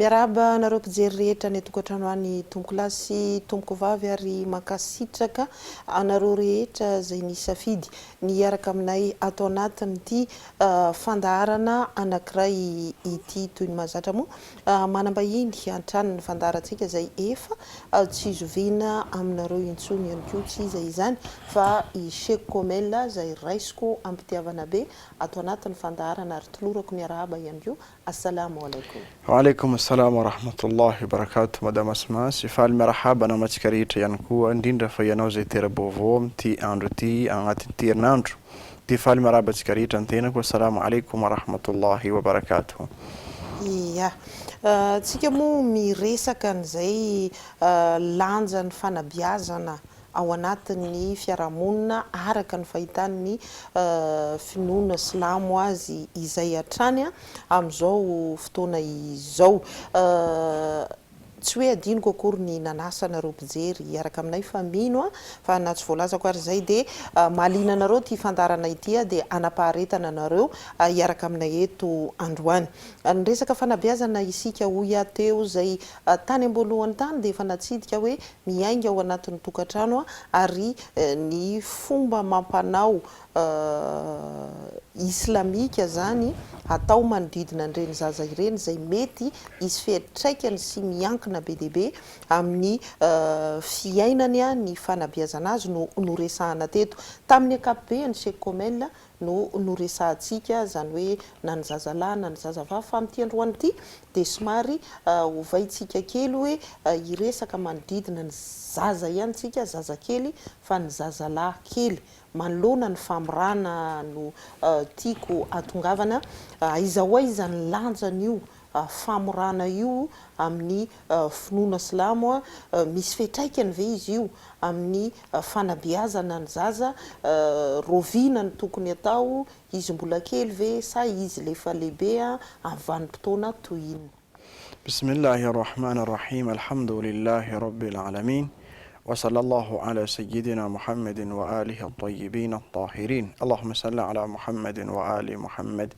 Miarahaba nareo mpijery rehetra ny tokantrano any tompoko lahy sy tompoko vavy ary mankasitraka anareo rehetra izay nisafidy niaraka aminay ato anatin'ity fandaharana anankiray ity toy ny mahazatra moa manambahiny antrano ny fandaharantsika izay efa tsy zoviana aminareo intsony ihany koa tsy iza izany fa i Sheikh Komel izay raisiko ampitiavana be ato anatin'ny fandaharana ary tolorako miarahaba ihany koa. Assalamu alaikum. Wa alaikum assalam wa rahmatullahi wa barakatuh. Madame Asma, sifaly marahaba namatsika rehetra ihany koa indrindra fa ianao zay tera-baovao amin'ity andro ity agnatin'ity herinandro. Tifaly marahaba antsika rehetra antena koa. Assalamu alaikum wa rahmatullahi wa barakatuh. Iya. Tsika moa miresaka an'izay lanjan'ny fanabeazana ao anatin'ny fiarahamonina araka ny fahitan'ny finoana silamo azy izay hatrany amin'izao fotoana izao. Tsy hoe adinoko akory ny nanasana mpijery iaraka aminay fa mino fa na tsy voalazako ary izay dia mahaliana anareo ty fandarana ity dia anapaharetana anareo iaraka aminay eto androany. Ny resaka fanabeazana isika hoy teo izay tany ambolohan'ny tany dia efa natsidika hoe miainga ao anatin'ny tokantrano ary ny fomba mampanao islamika zany atao manodidina an'ireny zaza ireny izay mety isy fiantraikany sy miankina be dia be amin'ny fiainany ny fanabeazana azy no resahana teto. Tamin'ny ankapobeny Sheikh Komel no resahantsika zany hoe na ny zazalahy na ny zazavavy fa amin'ity androany ity dia somary hovaintsika kely hoe iresaka manodidina ny zaza ihany tsika zazakely fa ny zazalahy kely. Manoloana ny famorana no tiako atongavana aiza ho aiza ny lanjan'io famorana io amin'ny finoana silamo misy fiantraikany ve izy io amin'ny fanabeazana ny zaza roviana ny tokony atao izy mbola kely ve sa izy lefa lehibe amin'ny vanim-potoana toy inona. Bismillahirrahmanirrahim. Alhamdulillahi rabbil alamin. وصلى الله على سيدنا محمد وآله الطيبين الطاهرين اللهم صل على محمد وآل محمد.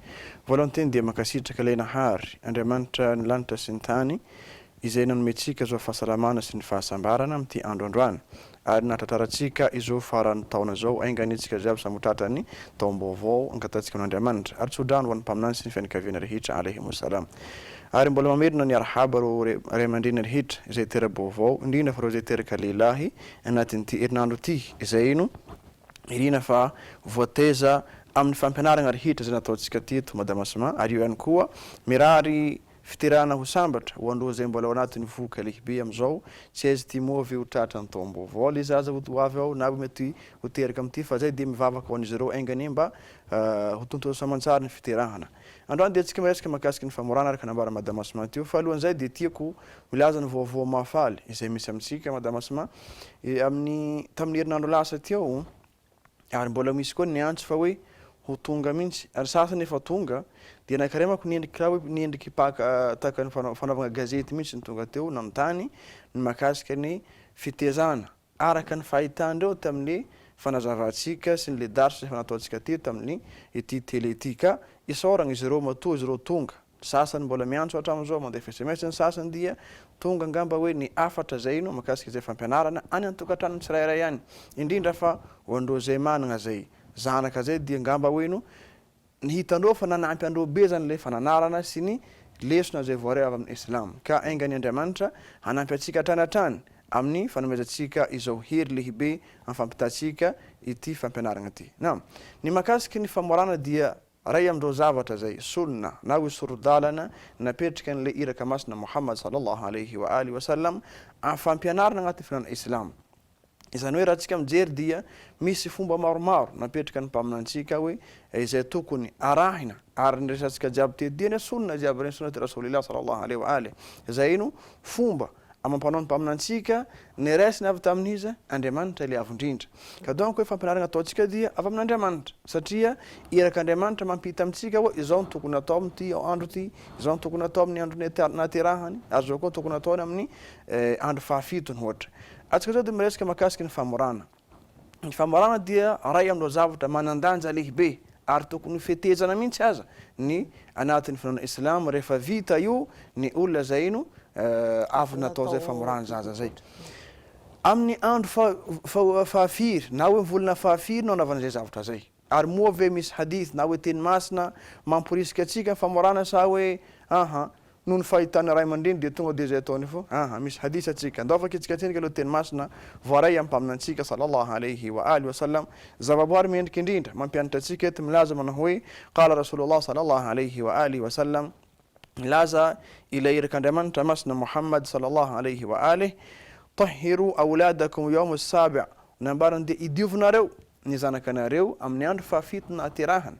Volontin dia makasitraka ilay nahary Andriamanitra ny lanitra sy ny tany izay nanometsika izao fahasalamana sy ny fahasambarana amin'ity andro androany ary nahatrantaratsika izao faran'ny taona izao ainganitsika jiaby samotratrany taom-baovao ankatatsika n'Andriamanitra ary tsodrano ho an'ny mpaminany sy ny fianakaviana rehetra alayhimussalam. Ary mbola mamerina ny arahaba ray aman-dreny rehetra izay tera-baovao indrindra fa reo izay teraka lehilahy anatin'ity herinandro ity izay no irina fa voateza amin'ny fampianarana rehetra izay nataontsika teto Madame Asma ary io ihany koa mirary fiterana ho sambatra ho andro izay mbola ao anatin'ny voka lehibe amin'izao tsy aizy ty moa avy ho tratra ny taom-baovao le zaza ho avy ao na mety ho teraka amin'ity fa zay dia mivavaka ho an'izy ireo aingany mba ho tontolo samantsara ny fiterahana. Androany dia tsika miresaka mahakasiky ny famorana araka nambara Madame Asma teo fa alohan'izay dia tiako milaza ny vaovao mahafaly izay misy amintsika Madame Asma tamin'ny herinandro lasa teo ary mbola misy koa ny antso fa hoe ho tonga mihitsy ary sasany efa tonga dia nakaремako niendrika hoe niendriky tahaka ny fanaovana gazety mihitsy ny tonga teo nanontany ny mahakasika ny fitezana araka ny fahitandreo tamin'ny fanazavantsika sy ny le darsy efa nataontsika teto tamin'ny ity tele ity ka isaorana izy ireo matoa izy ireo tonga sasany mbola miantso hatramin'izao mandefa SMS ny sasany dia tonga ngamba hoe ny afatra zay no mahakasika izay fampianarana any an-tokantrano tsirairay ihany indrindra fa ho andreo zay manana zay zanaka zay dia ngamba hoe no nihitandreo fa nanampy andreo be zany le fananarana sy ny lesona zay voare avy amin'ny islam ka aingany Andriamanitra hanampy atsika hatrany amin'ny fanomezantsika izao hery lehibe amin'ny fampitatsika ity fampianarana ity. Ny mahakasiky ny famorana dia ray amin'ireo zavatra zay sunna na hoe sorodalana napetraka an'ilay iraka masina Muhammad sallallahu alaihi wa alihi wasallam amin'ny fampianarana agnatin'ny fianarana islam. Izany hoe raha tsika mijery dia misy fomba maromaro napetraka ny mpaminantsika hoe izay tokony arahina ary ny resantsika jiaby teto dia sunna jiaby reny sunnati rasulillah sallallahu alaihi wa alihi izay no fomba amampanao ny mpaminantsika ny resiny avy tamin'iza Andriamanitra le avo indrindra ka donc hoe fampianarana ataontsika dia avy amin'Andriamanitra satria iraka Andriamanitra mampita amintsika hoe izao ny tokony atao amin'ity andro ity izao ny tokony atao amin'ny andro naterahany ary izao koa ny tokony ataony amin'ny andro fahafitony ohatra. Atsika zao dia miresaka mahakasiky ny famorana. Ny famorana dia ray amin'ireo zavatra manandanja lehibe ary tokony fetezana mihitsy aza ny anatin'ny finoana islam rehefa vita io ny olona zay ino avy natao zay famorana zaza zay amin'ny andro fahafiry na hoe volana fahafiry no anaovana zay zavatra zay ary moa ve misy hadith na hoe teny masina mamporisika atsika famorana sa hoe noho ny fahitana ray aman-dreny de tonga de zay ataony fo misy hadith atsika andao afaky itsika tsendriky aloha teny masina voaray ampaminantsika sallallahu alayhi wa alihi wa sallam zavaboary miendriky indrindra mampianatra atsika eto milaza manao hoe qala rasulullah sallallahu alayhi wa alihi wa sallam milaza ilay irak'andriamanitra masina Muhammad sallallahu alayhi wa alihi tahiru auladakum yawm as-sabi' nambarany de idiovinareo ny zanakanareo amin'ny andro fahafito na aterahana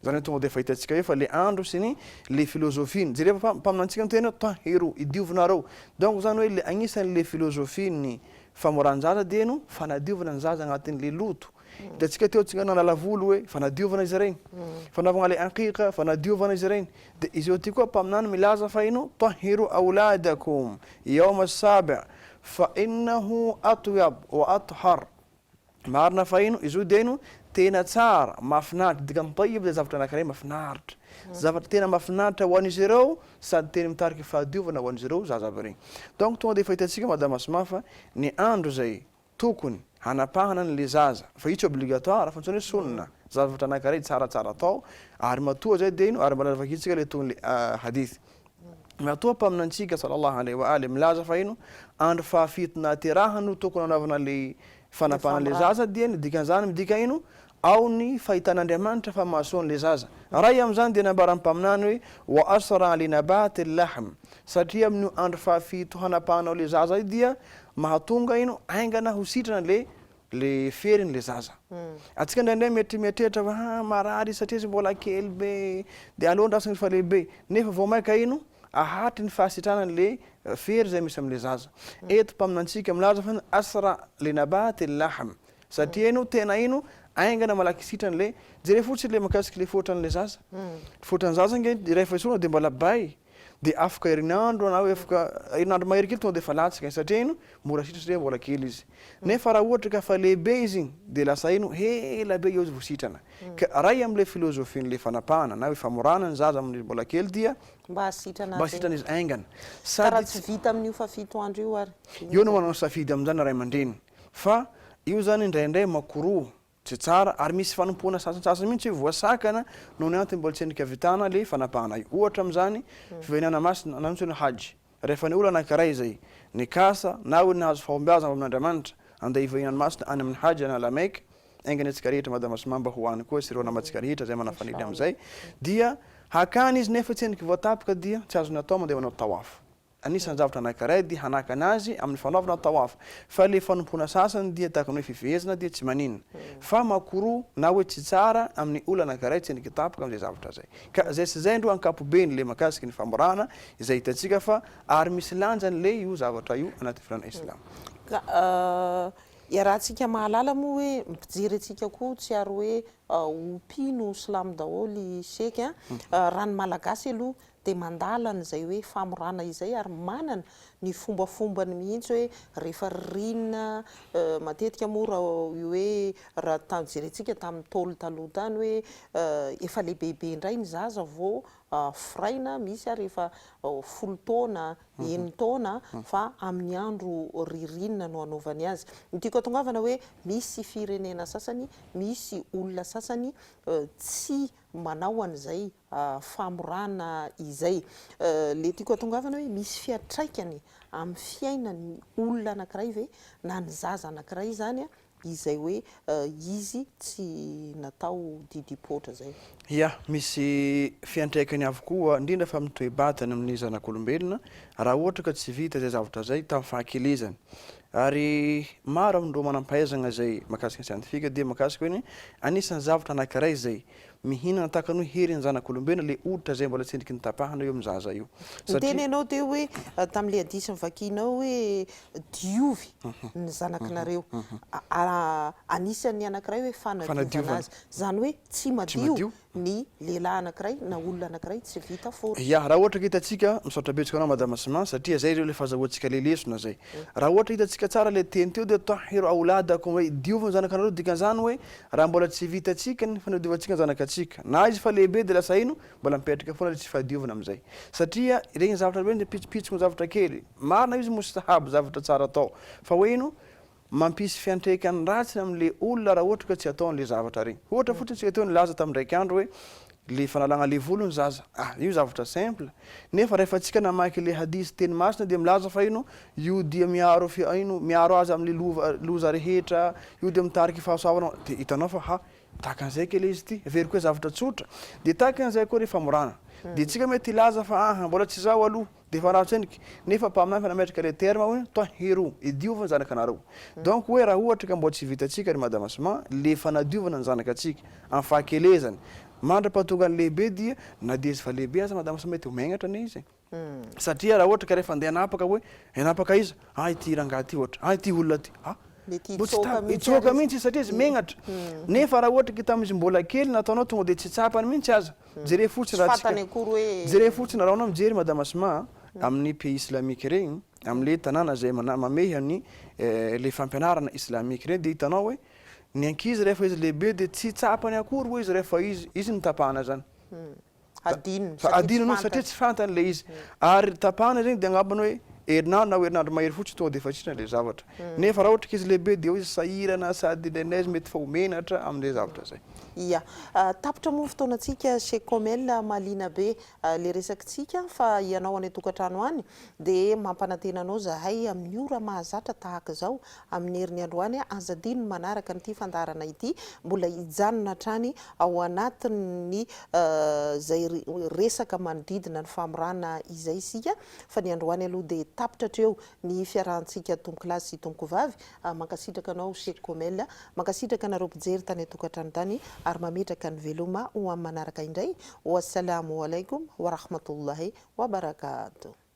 zany tonga de fahitantsika hoe fa le andro sy ny le filozofiny zay rehefa mpaminantsika ny tena tahiro idiovinareo donc zany hoe le agnisan'ny le filozofiny famoran-jaza de no fanadiovana ny zaza agnatin'le loto hitantsika teo tsika nanala volo hoe fanadiovana izy reny fanaovana le aqiqa fanadiovana izy reny de izy eo ty koa mpaminany milaza fa ino tahiru auladakum yawma as-sabi' fa innahu atyab wa athar marina fa ino izy io de ino tena tsara mafinaritra dikany tayyib de zavatra anankiray mafinaritra zavatra tena mafinaritra ho an'izy ireo sady tena mitariky fahadiovana ho an'izy ireo zaza aby regny donc tonga de fahitantsika madama Asma fa ny andro zay tokony hanapahana an'le zaza fa io tsy obligatoire fa ntsony hoe sunna zavatra anankiray tsaratsara atao ary matoa zay de ino ary mbola vakitsika le tony le hadith matoa mpaminantsika sallallahu alayhi wa alihi milaza fa ino andro fahafito na aterahana no tokony anaovana le fanapahana le zaza dia ny dikan'izany midika ino ao ny fahitan'Andriamanitra fa mahasoa an'le zaza ray am'izany dia nambaran'ny mpaminany hoe wa asra li nabati lahm satria amin'ny andro fahafito hanapahanao le zaza io dia mahatonga ino aingana ho sitrana le ferin'le zaza atsika ndraindray mieritreretra fa marary satria izy mbola kely be de aleo andrasana izy fa lehibe nefa vao maika ino ahatry ny fahasitranan'le fery zay misy am'le zaza eto mpaminantsika milaza fa asra li nabati lahm satria ino tena ino aingana malaky sitran'le jere fotsiny le makasiky le fotran'le zaza fotran'ny zaza nge rehefa isona de mbola bay de afaka herinandro na hoe afaka herinandro mahery kely tonga de fa latsika satria ino mora sitra satria mbola kely izy nefa raha ohatra ka fa lehibe izy igny de lasa ino hela be eo izy vo sitrana ka ray am'le filozofin'le fanapahana na hoe famorana ny zaza amin'ny mbola kely dia mba hasitrana izy aingana sady tsy vita amin'io fafito andro io ary io no manao safidy am'zany ray aman-dreny fa io zany indraindray makoroa tsy tsara ary misy fanompoana sasansasany mihitsy voasakana noho ny antony mbola tsy endrika vitana le fanapahana io ohatra am'zany fiveniana masina na mitsy hoe haji rehefa ny olo anankiray zay ny kasa na hoe nahazo fahombiaza amin'Andriamanitra andeha hivenany masina any amin'ny haji na lamaika aingany atsika rehetra madama Asma mba ho any koa sy ireo namatsika rehetra zay manafanidy am'izay dia hakany izy nefa tsy endriky voatapika dia tsy azony atao mandeha manao tawaf anisan'ny zavatra anankiray dia hanaka anazy amin'ny fanaovana tawaf fa le fanompona sasany dia tahaka ny hoe fifehezana dia tsy maninona fa makoroa na hoe tsy tsara amin'ny olo anankiray tsy endriky tapaka am'zay zavatra zay ka zay sy zay ndro ankapobeny le makasiky ny famorana izay hitantsika fa ary misy lanjany le io zavatra io anaty filana islam iarahantsika mahalala moa hoe mpijery atsika koa tsy ary hoe ompino silamo daholy seky raha ny malagasy aloha de mandalana zay hoe famorana izay ary manana ny fombafombany mihitsy hoe rehefa rinina matetika moa raha hoe raha tajerentsika tamin'ny tolo taloha tany hoe efa lehibehibe indray ny zaza vao firaina misy ary efa folo taona enina taona fa amin'ny andro ririnina no anaovany azy ny tiako atongavana hoe misy firenena sasany misy olona sasany tsy manao an'izay famorana izay le tiako atongavana hoe misy fiatraikany amin'ny fiainany olona anankiray ve na ny zaza anankiray zany izay hoe izy tsy natao didipotra zay ya misy fiantraikany avokoa indrindra fa mitoebatana amin'ny zanak'olombelona raha ohatra ka tsy vita zay zavatra zay tamin'ny fahakelezany ary maro amindreo manampahaizana zay makasika siantifika dia makasika hoe anisan'ny zavatra anankiray zay mihinana tahaka ny hoe hery ny zanak'olombelona le oditra zay mbola tsy endriky ny tapahana eo mizaza io teny ianao te hoe tam'le adisy vakinao hoe diovy ny zanakinareo anisan'ny anankiray hoe fanadiovana azy zany hoe tsy madio ny lehilahy anankiray na olona anankiray tsy vita fory. Ya raha ohatra ka hitantsika misaotra betsaka anao madame Asma satria zay ireo le fahazahoantsika le lesona zay. Raha ohatra hitantsika tsara le teny teo de tahiro auladakum hoe diovina zanakanareo dikan'izany hoe raha mbola tsy vitantsika ny fanadiovantsika zanakatsika na izy fa lehibe de lasa ino mbola mipetraka foana tsy fahadiovana am'izay satria regny zavatra reny pitsopitsoko zavatra kely marina izy mustahab zavatra tsara atao fa hoe ino mampisy fiantraikany ratsy am'le olona raha ohatra ka tsy ataon'le zavatra regny ohatra fotsiny tsika teo nilaza tamin'ndraiky andro hoe le fanalagna le volony zaza io zavatra simple nefa rehefa atsika namaky le hadisy teny masina de milaza fa ino io dia miaro ino miaro azy am'le loza rehetra io de mitariky fahasoavana de hitanao fa ha tahaka an'izay kely izy ty very koa zavatra tsotra de tahaka an'izay koa rehefa morana de tsika mety ilaza fa mbola tsy zao aloha de fa raha tseniky nefa paminay fa nametraka le terme hoe tahiro idiovana zanakanareo donc hoe raha ohatra ka mbola tsy vitatsika ry madame Asma le fanadiovana ny zanakatsika amin'ny fahakelezany mandra-pahatonga ny lehibe dia na de izy fa lehibe aza madame Asma mety ho megnatra ne izy satria raha ohatra ka rehefa andeha hanapaka hoe hanapaka izy ity rangahy ty ohatra ity olona ty itsoka mihitsy satria izy megnatra nefa raha ohatra ka tamizy mbola kely nataonao tonga de tsy tsapany mihitsy aza jere fotsiny jere fotsiny raha anao mijery madame Asma amin'ny pays islamika regny am'le tanàna zay mamehy amin'ny le fampianarana islamika regny de hitanao hoe ny ankizy rehefa izy lehibe de tsy tsapany akory hoe izy rehefa izy ny tapahana zany adinony satria tsy fantany le izy ary tapahana regny de agnambany hoe herinandro na herinandro mahery fotsiny tonga de fatritra le zavatra nefa raha ohatra ka izy lehibe de izy sahirana sady lenaizy mety fa homenatra am'le zavatra zay ia tapitra moa fotoanatsika chez Comel malina be le resakitsika fa ianao any tokantrano any de mampanantena anao zahay amin'ny ora mahazatra tahaka zao amin'ny herin'ny androany azadino manaraka nyity fandarana ity mbola hijanona trany ao anatin'ny zay resaka manodidina ny famorana izay isika fa ny androany aloha de tapitra treo ny fiarahantsika tonkolasy sy tonkovavy mankasitraka anao chez Comel mankasitraka anareo mpijery tany tokantrano tany ary mametraka ny veloma ho amin'ny manaraka indray. Wassalamu alaikum wa rahmatullahi wa barakatuh.